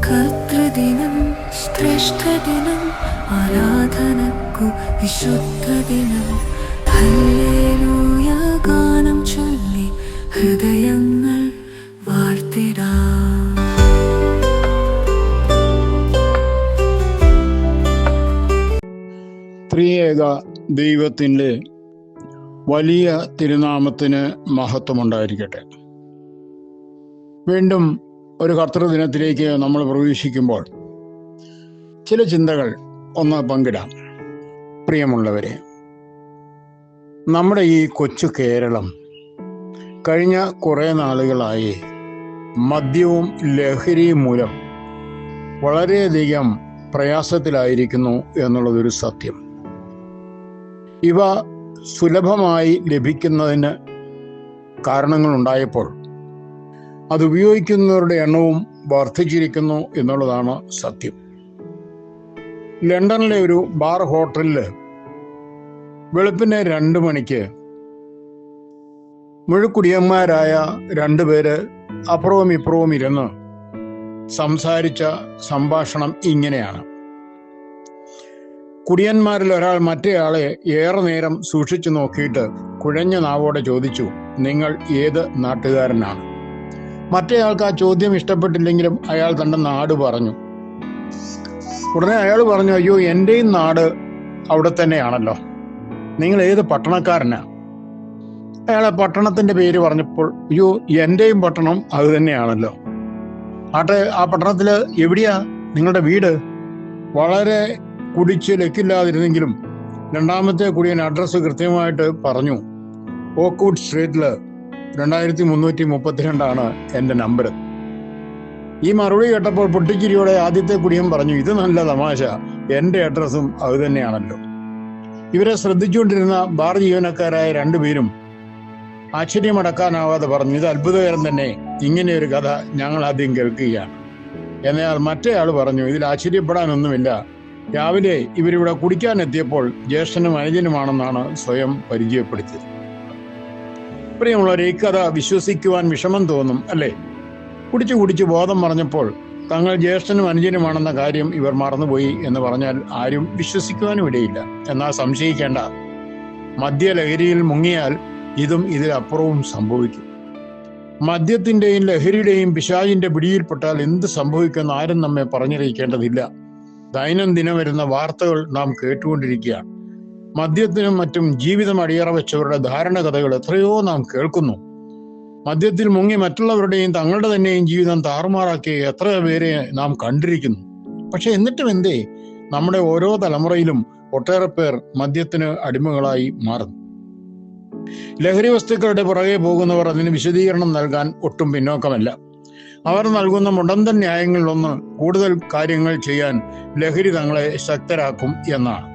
കർത്തൃദിനം, ശ്രേഷ്ഠദിനം, ആരാധനക്കു വിശുദ്ധദിനം. Hallelujah ഗാനം ചൊല്ലി ഹൃദയങ്ങൾ വാഴ്ത്തിടാം. ത്രിയേക ദൈവത്തിൻ്റെ വലിയ തിരുനാമത്തിന് മഹത്വമുണ്ടായിരിക്കട്ടെ. വീണ്ടും ഒരു കർത്തൃദിനത്തിലേക്ക് നമ്മൾ പ്രവേശിക്കുമ്പോൾ ചില ചിന്തകൾ ഒന്ന് പങ്കിടാം. പ്രിയമുള്ളവരെ, നമ്മുടെ ഈ കൊച്ചു കേരളം കഴിഞ്ഞ കുറേ നാളുകളായി മദ്യവും ലഹരിയും മൂലം വളരെയധികം പ്രയാസത്തിലായിരിക്കുന്നു എന്നുള്ളതൊരു സത്യം. ഇവ സുലഭമായി ലഭിക്കുന്നതിന് കാരണങ്ങളുണ്ടായപ്പോൾ അത് ഉപയോഗിക്കുന്നവരുടെ എണ്ണവും വർദ്ധിച്ചിരിക്കുന്നു എന്നുള്ളതാണ് സത്യം. ലണ്ടനിലെ ഒരു ബാർ ഹോട്ടലിൽ വെളുപ്പിന് 2 മണിക്ക് മുഴുക്കുടിയന്മാരായ 2 പേര് അപ്പുറവും ഇപ്പുറവും ഇരുന്ന് സംസാരിച്ച സംഭാഷണം ഇങ്ങനെയാണ്. കുടിയന്മാരിൽ ഒരാൾ മറ്റേയാളെ ഏറെ നേരം സൂക്ഷിച്ചു നോക്കിയിട്ട് കുഴഞ്ഞ നാവോടെ ചോദിച്ചു, നിങ്ങൾ ഏത് നാട്ടുകാരനാണ്? മറ്റേയാൾക്ക് ആ ചോദ്യം ഇഷ്ടപ്പെട്ടില്ലെങ്കിലും അയാൾ തൻ്റെ നാട് പറഞ്ഞു. ഉടനെ അയാൾ പറഞ്ഞു, അയ്യോ, എൻ്റെയും നാട് അവിടെ തന്നെയാണല്ലോ, നിങ്ങൾ ഏത് പട്ടണക്കാരനാ? അയാളെ പട്ടണത്തിൻ്റെ പേര് പറഞ്ഞപ്പോൾ, അയ്യോ, എൻ്റെയും പട്ടണം അത് തന്നെയാണല്ലോ. ആട്ടെ, ആ പട്ടണത്തിൽ എവിടെയാ നിങ്ങളുടെ വീട്? വളരെ കുടിച്ച് ലക്കില്ലാതിരുന്നെങ്കിലും രണ്ടാമത്തെ കുടിയൻ അഡ്രസ്സ് കൃത്യമായിട്ട് പറഞ്ഞു. ഓക്ക്വുഡ് സ്ട്രീറ്റിൽ 2332 എൻ്റെ നമ്പർ. ഈ മറുപടി കേട്ടപ്പോൾ പൊട്ടിച്ചിരിയോടെ ആദ്യത്തെ കുടിയൻ പറഞ്ഞു, ഇത് നല്ല തമാശ, എൻ്റെ അഡ്രസ്സും അത് തന്നെയാണല്ലോ. ഇവരെ ശ്രദ്ധിച്ചുകൊണ്ടിരുന്ന ബാർ ജീവനക്കാരായ 2 പേരും ആശ്ചര്യമടക്കാനാവാതെ പറഞ്ഞു, ഇത് അത്ഭുതകരം തന്നെ, ഇങ്ങനെയൊരു കഥ ഞങ്ങൾ ആദ്യം കേൾക്കുകയാണ്. എന്നാൽ മറ്റേയാൾ പറഞ്ഞു, ഇതിൽ ആശ്ചര്യപ്പെടാനൊന്നുമില്ല, രാവിലെ ഇവരിവിടെ കുടിക്കാനെത്തിയപ്പോൾ ജ്യേഷ്ഠനും അനുജനുമാണെന്നാണ് സ്വയം പരിചയപ്പെടുത്തിയത്. പ്രിയമുള്ളവരെ, ഈ കഥ വിശ്വസിക്കുവാൻ വിഷമം തോന്നും, അല്ലേ? കുടിച്ചു ബോധം പറഞ്ഞപ്പോൾ തങ്ങൾ ജ്യേഷ്ഠനും അനുജനുമാണെന്ന കാര്യം ഇവർ മറന്നുപോയി എന്ന് പറഞ്ഞാൽ ആരും വിശ്വസിക്കുവാനും ഇടയില്ല. എന്നാൽ സംശയിക്കേണ്ട, മദ്യലഹരിയിൽ മുങ്ങിയാൽ ഇതും ഇതിലപ്പുറവും സംഭവിക്കും. മദ്യത്തിൻ്റെയും ലഹരിയുടെയും പിശാചിന്റെ പിടിയിൽപ്പെട്ടാൽ എന്ത് സംഭവിക്കുമെന്ന് ആരും നമ്മെ പറഞ്ഞറിയിക്കേണ്ടതില്ല. ദൈനംദിനം വരുന്ന വാർത്തകൾ നാം കേട്ടുകൊണ്ടിരിക്കുകയാണ്. മദ്യത്തിനും മറ്റും ജീവിതം അടിയറ വെച്ചവരുടെ ധാരണ കഥകൾ എത്രയോ നാം കേൾക്കുന്നു. മദ്യത്തിൽ മുങ്ങി മറ്റുള്ളവരുടെയും തങ്ങളുടെ തന്നെയും ജീവിതം താറുമാറാക്കിയ എത്രയോ പേരെ നാം കണ്ടിരിക്കുന്നു. പക്ഷെ എന്നിട്ടും എന്തേ നമ്മുടെ ഓരോ തലമുറയിലും ഒട്ടേറെ പേർ മദ്യത്തിന് അടിമകളായി മാറുന്നു. ലഹരി വസ്തുക്കളുടെ പുറകെ പോകുന്നവർ അതിന് വിശദീകരണം നൽകാൻ ഒട്ടും പിന്നോക്കമല്ല. അവർ നൽകുന്ന മുടന്തൻ ന്യായങ്ങളിലൊന്ന് കൂടുതൽ കാര്യങ്ങൾ ചെയ്യാൻ ലഹരി തങ്ങളെ ശക്തരാക്കും എന്നാണ്.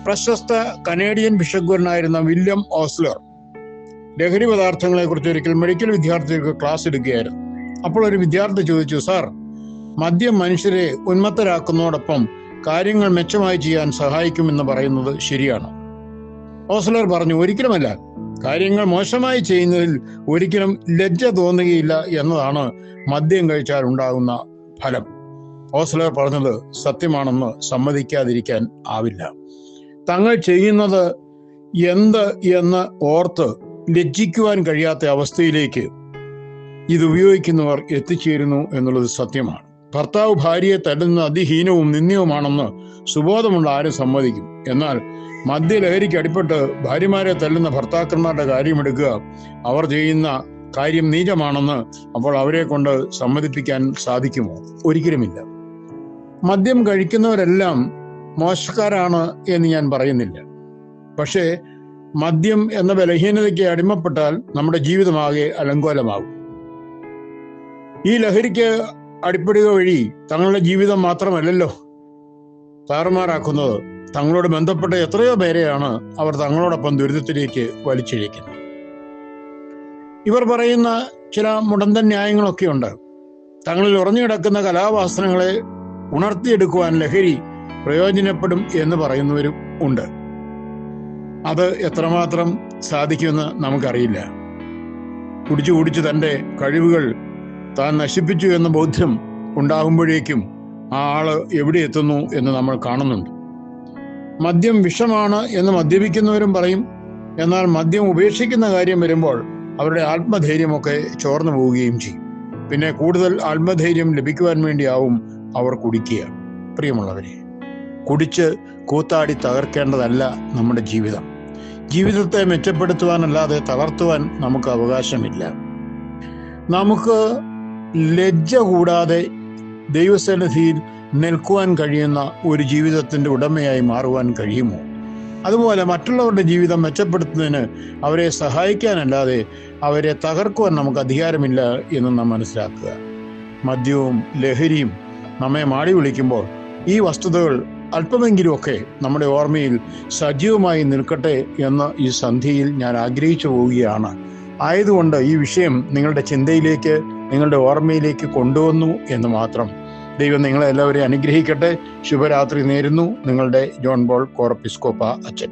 പ്രശസ്ത കനേഡിയൻ ബിഷഗ്വരനായിരുന്ന വില്യം ഓസ്ലർ ലഹരി പദാർത്ഥങ്ങളെ കുറിച്ച് ഒരിക്കൽ മെഡിക്കൽ വിദ്യാർത്ഥികൾക്ക് ക്ലാസ് എടുക്കുകയായിരുന്നു. അപ്പോൾ ഒരു വിദ്യാർത്ഥി ചോദിച്ചു, സാർ, മദ്യം മനുഷ്യരെ ഉന്മത്തരാക്കുന്നതോടൊപ്പം കാര്യങ്ങൾ മെച്ചമായി ചെയ്യാൻ സഹായിക്കുമെന്ന് പറയുന്നത് ശരിയാണോ? ഓസ്ലർ പറഞ്ഞു, ഒരിക്കലുമല്ല. കാര്യങ്ങൾ മോശമായി ചെയ്യുന്നതിൽ ഒരിക്കലും ലജ്ജ തോന്നുകയില്ല എന്നതാണ് മദ്യം കഴിച്ചാൽ ഉണ്ടാകുന്ന ഫലം. ഓസ്ലർ പറഞ്ഞത് സത്യമാണെന്ന് സമ്മതിക്കാതിരിക്കാൻ ആവില്ല. തങ്ങൾ ചെയ്യുന്നത് എന്ത് എന്ന് ഓർത്ത് ലജ്ജിക്കുവാൻ കഴിയാത്ത അവസ്ഥയിലേക്ക് ഇത് ഉപയോഗിക്കുന്നവർ എത്തിച്ചേരുന്നു എന്നുള്ളത് സത്യമാണ്. ഭർത്താവ് ഭാര്യയെ തല്ലുന്നത് അതിഹീനവും നിന്ദ്യവുമാണെന്ന് സുബോധമുള്ള ആരും സമ്മതിക്കും. എന്നാൽ മദ്യലഹരിക്ക് അടിപ്പെട്ട് ഭാര്യമാരെ തല്ലുന്ന ഭർത്താക്കന്മാരുടെ കാര്യമെടുക്കുക, അവർ ചെയ്യുന്ന കാര്യം നീചമാണെന്ന് അപ്പോൾ അവരെ കൊണ്ട് സമ്മതിപ്പിക്കാൻ സാധിക്കുമോ? ഒരിക്കലുമില്ല. മദ്യം കഴിക്കുന്നവരെല്ലാം മോശക്കാരാണ് എന്ന് ഞാൻ പറയുന്നില്ല. പക്ഷേ മദ്യം എന്ന ബലഹീനതയ്ക്ക് അടിമപ്പെട്ടാൽ നമ്മുടെ ജീവിതമാകെ അലങ്കോലമാകും. ഈ ലഹരിക്ക് അടിപ്പെടുക വഴി തങ്ങളുടെ ജീവിതം മാത്രമല്ലല്ലോ താറുമാറാക്കുന്നത്, തങ്ങളോട് ബന്ധപ്പെട്ട എത്രയോ പേരെയാണ് അവർ തങ്ങളോടൊപ്പം ദുരിതത്തിലേക്ക് വലിച്ചിഴക്കുന്നത്. ഇവർ പറയുന്ന ചില മുടന്തൻ ന്യായങ്ങളൊക്കെ ഉണ്ട്. തങ്ങളിൽ ഉറഞ്ഞു കിടക്കുന്ന കലാവാസനകളെ ഉണർത്തിയെടുക്കുവാൻ ലഹരി പ്രയോജനപ്പെടും എന്ന് പറയുന്നവരും ഉണ്ട്. അത് എത്രമാത്രം സാധിക്കുമെന്ന് നമുക്കറിയില്ല. കുടിച്ചു തൻ്റെ കഴിവുകൾ താൻ നശിപ്പിച്ചു എന്ന ബോധ്യം ഉണ്ടാകുമ്പോഴേക്കും ആ ആള് എവിടെ എത്തുന്നു എന്ന് നമ്മൾ കാണുന്നുണ്ട്. മദ്യം വിഷമാണ് എന്ന് മദ്യപിക്കുന്നവരും പറയും. എന്നാൽ മദ്യം ഉപേക്ഷിക്കുന്ന കാര്യം വരുമ്പോൾ അവരുടെ ആത്മധൈര്യമൊക്കെ ചോർന്നു പോവുകയും ചെയ്യും. പിന്നെ കൂടുതൽ ആത്മധൈര്യം ലഭിക്കുവാൻ വേണ്ടിയാവും അവർ കുടിക്കുക. പ്രിയമുള്ളവരെ, കുടിച്ച് കൂത്താടി തകർക്കേണ്ടതല്ല നമ്മുടെ ജീവിതം. ജീവിതത്തെ മെച്ചപ്പെടുത്തുവാനല്ലാതെ തളർത്തുവാൻ നമുക്ക് അവകാശമില്ല. നമുക്ക് ലജ്ജ കൂടാതെ ദൈവസന്നിധിയിൽ നിൽക്കുവാൻ കഴിയുന്ന ഒരു ജീവിതത്തിൻ്റെ ഉടമയായി മാറുവാൻ കഴിയുമോ? അതുപോലെ മറ്റുള്ളവരുടെ ജീവിതം മെച്ചപ്പെടുത്തുന്നതിന് അവരെ സഹായിക്കാനല്ലാതെ അവരെ തകർക്കുവാൻ നമുക്ക് അധികാരമില്ല എന്ന് നാം മനസ്സിലാക്കുക. മദ്യവും ലഹരിയും നമ്മെ മാടി വിളിക്കുമ്പോൾ ഈ വസ്തുതകൾ അല്പമെങ്കിലുമൊക്കെ നമ്മുടെ ഓർമ്മയിൽ സജീവമായി നിൽക്കട്ടെ എന്ന് ഈ സന്ധ്യയിൽ ഞാൻ ആഗ്രഹിച്ചു പോവുകയാണ്. ആയതുകൊണ്ട് ഈ വിഷയം നിങ്ങളുടെ ചിന്തയിലേക്ക്, നിങ്ങളുടെ ഓർമ്മയിലേക്ക് കൊണ്ടുവന്നു എന്ന് മാത്രം. ദൈവം നിങ്ങളെ എല്ലാവരെയും അനുഗ്രഹിക്കട്ടെ. ശുഭരാത്രി നേരുന്നു. നിങ്ങളുടെ ജോൺ പോൾ കോറപ്പിസ്കോപ്പ അച്ഛൻ.